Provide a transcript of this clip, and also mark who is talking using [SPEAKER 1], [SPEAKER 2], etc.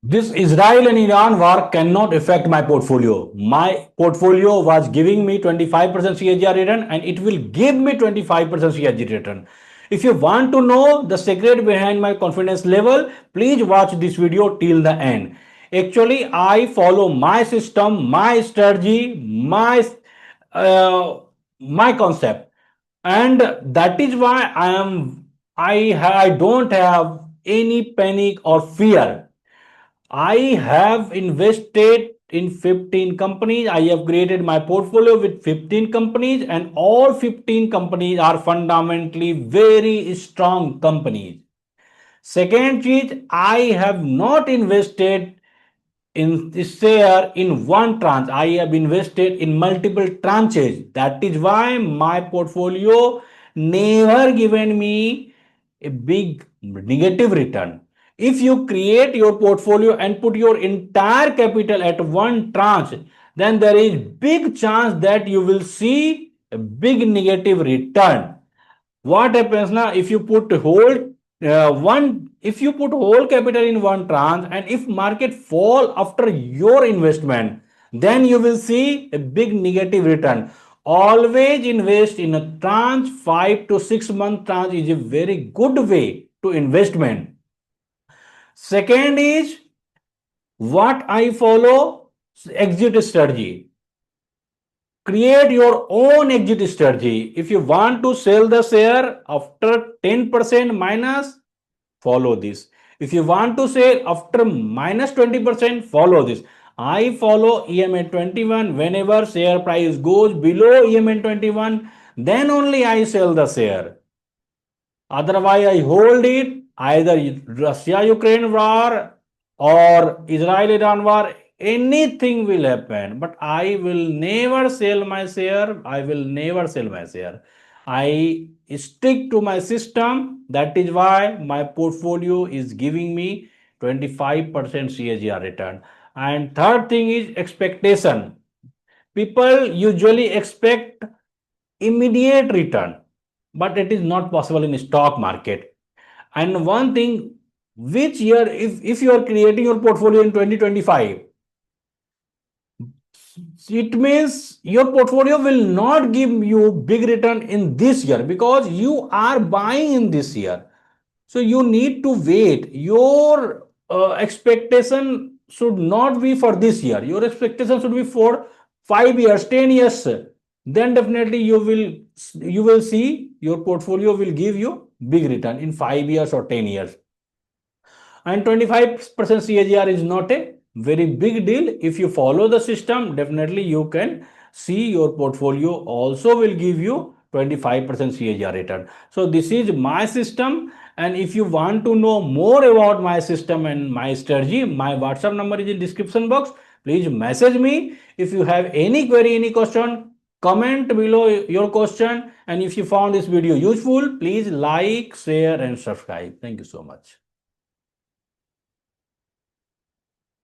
[SPEAKER 1] This Israel and Iran war cannot affect my portfolio. My portfolio was giving me 25% CAGR return and it will give me 25% CAGR return. If you want to know the secret behind my confidence level, please watch this video till the end. Actually, I follow my system, my strategy, uh, my concept, and that is why I don't have any panic or fear. I have invested in 15 companies. I have created my portfolio with 15 companies, and all 15 companies are fundamentally very strong companies. Second is, I have not invested in this share in one tranche. I have invested in multiple tranches. That is why my portfolio never given me a big negative return. If you create your portfolio and put your entire capital at one tranche, then there is big chance that you will see a big negative return. What happens now if you put whole one if you put whole capital in one tranche, and if market fall after your investment, then you will see a big negative return. Always invest in a tranche. 5 to 6 month tranche is a very good way to investment. Second is, what I follow, exit strategy. Create your own exit strategy. If you want to sell the share after 10% minus, follow this. If you want to sell after minus 20%, follow this. I follow EMA 21. Whenever share price goes below EMA 21, then only I sell the share. Otherwise, I hold it. Either Russia-Ukraine war or Israel-Iran war, anything will happen. But I will never sell my share. I will never sell my share. I stick to my system. That is why my portfolio is giving me 25% CAGR return. And third thing is expectation. People usually expect immediate return, but it is not possible in stock market. And one thing, which year, if you are creating your portfolio in 2025, it means your portfolio will not give you big return in this year because you are buying in this year. So you need to wait. Your expectation should not be for this year. Your expectation should be for 5 years, 10 years. Then definitely you will see your portfolio will give you big return in 5 years or 10 years. And 25% CAGR is not a very big deal. If you follow the system, definitely you can see your portfolio also will give you 25% CAGR return. So this is my system. And if you want to know more about my system and my strategy, my WhatsApp number is in description box. Please message me. If you have any query, any question, comment below your question. And if you found this video useful, please like, share and subscribe. Thank you so much.